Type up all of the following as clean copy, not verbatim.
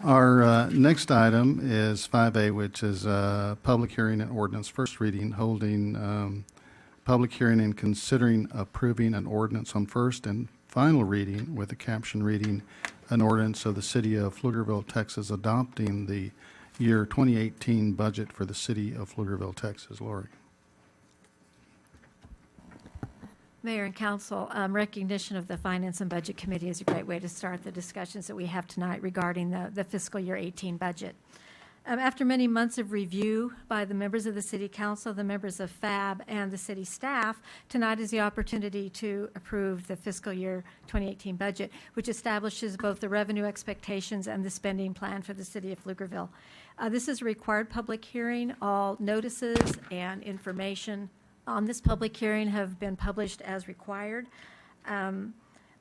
Our next item is 5A, which is public hearing and ordinance first reading, holding public hearing and considering approving an ordinance on first and final reading with a caption reading an ordinance of the City of Pflugerville, Texas, adopting the year 2018 budget for the City of Pflugerville, Texas. Lori. Mayor and Council, recognition of the Finance and Budget Committee is a great way to start the discussions that we have tonight regarding the fiscal year 18 budget. After many months of review by the members of the City Council, the members of FAB, and the City staff, tonight is the opportunity to approve the fiscal year 2018 budget, which establishes both the revenue expectations and the spending plan for the City of Pflugerville. This is a required public hearing. All notices and information on this public hearing have been published as required.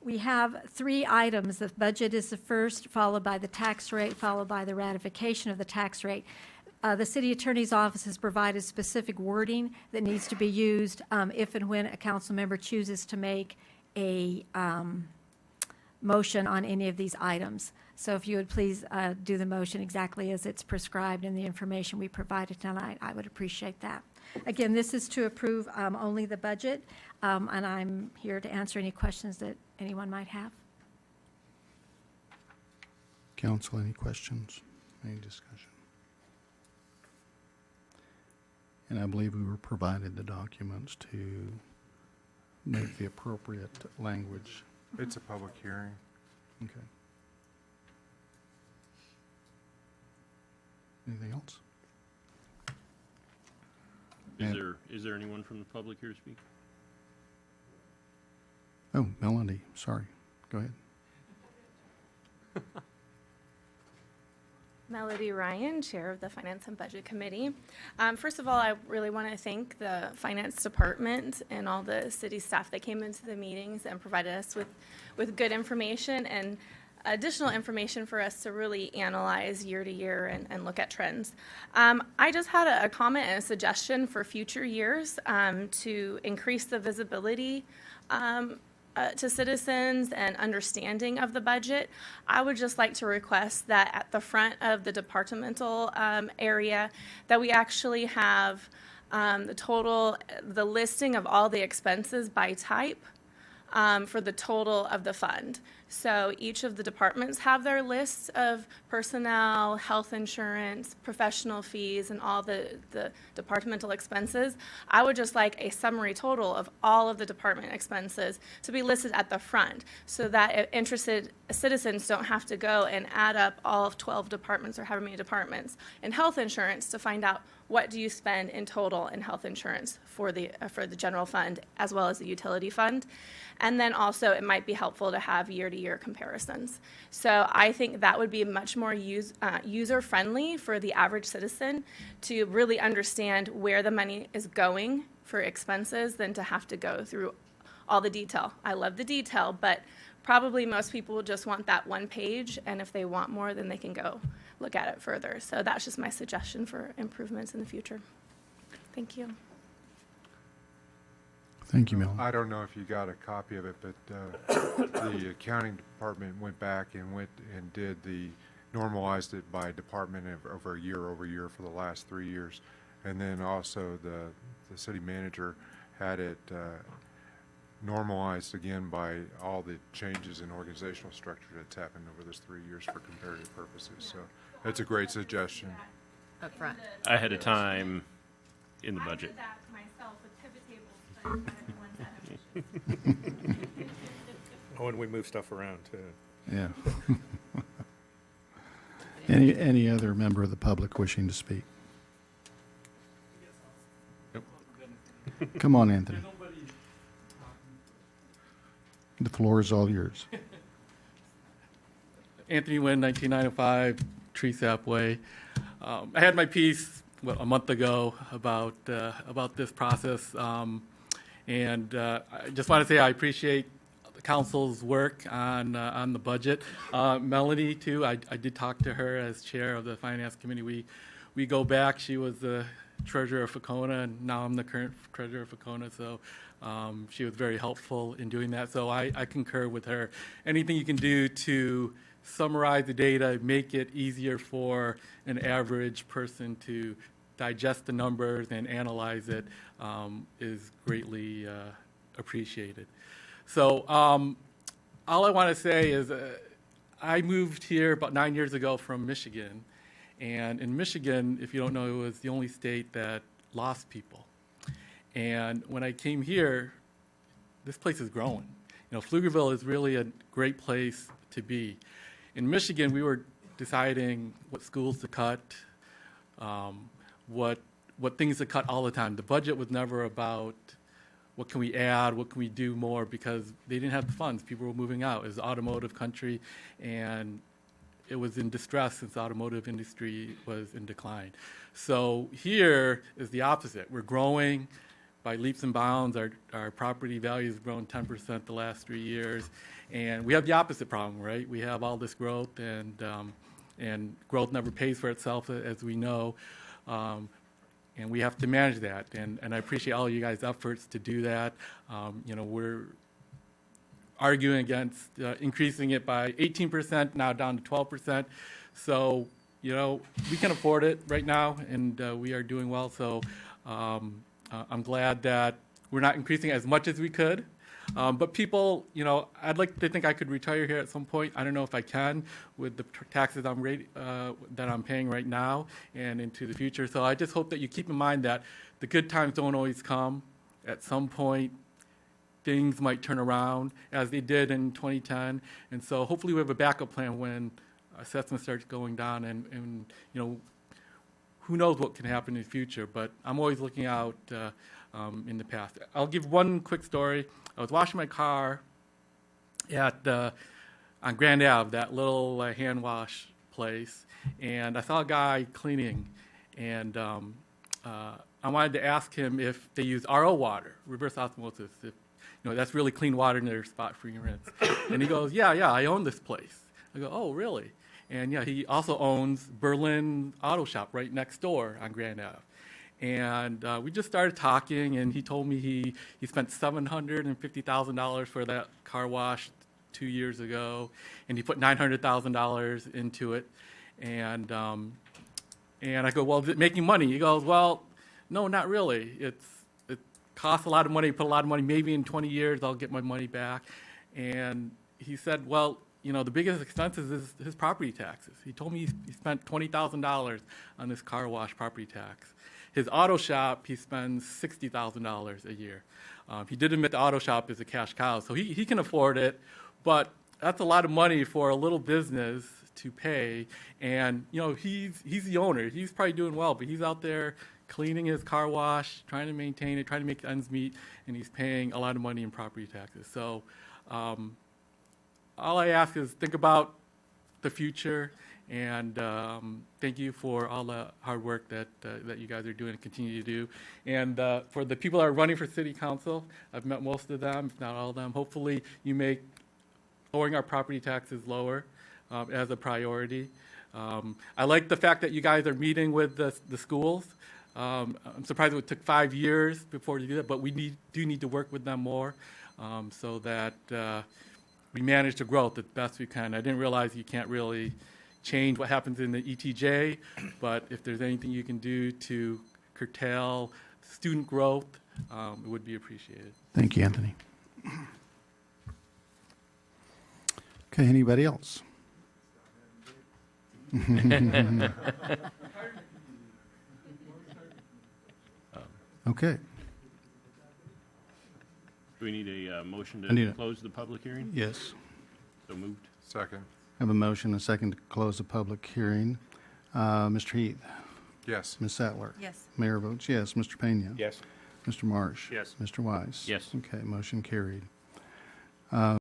We have three items. The budget is the first, followed by the tax rate, followed by the ratification of the tax rate. The City Attorney's Office has provided specific wording that needs to be used if and when a council member chooses to make a motion on any of these items. So if you would please do the motion exactly as it's prescribed in the information we provided tonight, I would appreciate that. Again, this is to approve only the budget, and I'm here to answer any questions that anyone might have. Council, any questions? Any discussion? And I believe we were provided the documents to make the appropriate language. It's a public hearing. Okay. Anything else? Is there anyone from the public here to speak? Oh, Melanie, sorry. Go ahead. Melody Ryan, Chair of the Finance and Budget Committee. First of all, I really want to thank the Finance Department and all the city staff that came into the meetings and provided us with good information and additional information for us to really analyze year to year and look at trends. I just had a comment and a suggestion for future years to increase the visibility to citizens and understanding of the budget. I would just like to request that at the front of the departmental area that we actually have the listing of all the expenses by type for the total of the fund. So each of the departments have their lists of personnel, health insurance, professional fees, and all the departmental expenses. I would just like a summary total of all of the department expenses to be listed at the front so that interested citizens don't have to go and add up all of 12 departments or however many departments in health insurance to find out what do you spend in total in health insurance for the general fund as well as the utility fund. And then also it might be helpful to have year-to-year comparisons. So I think that would be much more user-friendly for the average citizen to really understand where the money is going for expenses than to have to go through all the detail. I love the detail, but probably most people just want that one page, and if they want more, then they can go look at it further. So that's just my suggestion for improvements in the future. Thank you. Thank you, Mel. I don't know if you got a copy of it, but the accounting department went back and normalized it by department over year for the last 3 years. And then also the city manager had it normalized again by all the changes in organizational structure that's happened over those 3 years for comparative purposes. So that's a great suggestion. Up front. Ahead of time in the budget. I did that myself with pivot tables, but Oh, and we move stuff around too. Yeah. Any other member of the public wishing to speak? Yep. Come on, Anthony. The floor is all yours. Anthony Nguyen, 1995, Treesap Way. I had my piece a month ago about this process, and I just want to say I appreciate the council's work on the budget. Melanie, too, I did talk to her as chair of the finance committee. We go back. She was the treasurer of Facona, and now I'm the current treasurer of Facona, so she was very helpful in doing that. So I concur with her. Anything you can do to summarize the data, make it easier for an average person to digest the numbers and analyze it, is greatly appreciated. So all I want to say is I moved here about 9 years ago from Michigan. And in Michigan, if you don't know, it was the only state that lost people. And when I came here, this place is growing. You know, Pflugerville is really a great place to be. In Michigan, we were deciding what schools to cut, what things to cut all the time. The budget was never about what can we add, what can we do more, because they didn't have the funds. People were moving out. It was an automotive country, and it was in distress since the automotive industry was in decline. So here is the opposite. We're growing by leaps and bounds. Our property value has grown 10% the last 3 years. And we have the opposite problem, right? We have all this growth, and growth never pays for itself, as we know. And we have to manage that. And I appreciate all you guys' efforts to do that. You know, we're arguing against increasing it by 18%, now down to 12%. So, you know, we can afford it right now, and we are doing well. So I'm glad that we're not increasing as much as we could. But people, you know, I'd like to think I could retire here at some point. I don't know if I can with the taxes that I'm paying right now and into the future. So I just hope that you keep in mind that the good times don't always come. At some point, things might turn around, as they did in 2010. And so hopefully we have a backup plan when assessment starts going down, and you know, who knows what can happen in the future. But I'm always looking out in the past. I'll give one quick story. I was washing my car on Grand Ave, that little hand wash place, and I saw a guy cleaning, and I wanted to ask him if they use RO water, reverse osmosis, if you know, that's really clean water in their spot-free rinse. And he goes, yeah, I own this place. I go, oh, really? And yeah, he also owns Berlin Auto Shop right next door on Grand Ave. And we just started talking, and he told me he spent $750,000 for that car wash 2 years ago, and he put $900,000 into it. And I go, well, is it making money? He goes, well, no, not really. It costs a lot of money, put a lot of money. Maybe in 20 years I'll get my money back. And he said, well, you know, the biggest expenses is his property taxes. He told me he spent $20,000 on this car wash property tax. His auto shop, he spends $60,000 a year. He did admit the auto shop is a cash cow, so he can afford it, but that's a lot of money for a little business to pay. And, you know, he's the owner. He's probably doing well, but he's out there cleaning his car wash, trying to maintain it, trying to make ends meet, and he's paying a lot of money in property taxes. So all I ask is think about the future, and thank you for all the hard work that you guys are doing and continue to do. And for the people that are running for city council, I've met most of them, if not all of them. Hopefully you make lowering our property taxes lower as a priority. I like the fact that you guys are meeting with the schools. I'm surprised it took 5 years before you do that, but we do need to work with them more so that we manage the growth as best we can. I didn't realize you can't really change what happens in the ETJ, but if there's anything you can do to curtail student growth, it would be appreciated. Thank you, Anthony. Okay, anybody else? Okay. Do we need a motion I need to it. close the public hearing? Yes. So moved. Second. I have a motion and a second to close the public hearing. Mr. Heath? Yes. Ms. Sattler? Yes. Mayor votes yes. Mr. Pena? Yes. Mr. Marsh? Yes. Mr. Wise? Yes. Okay, motion carried.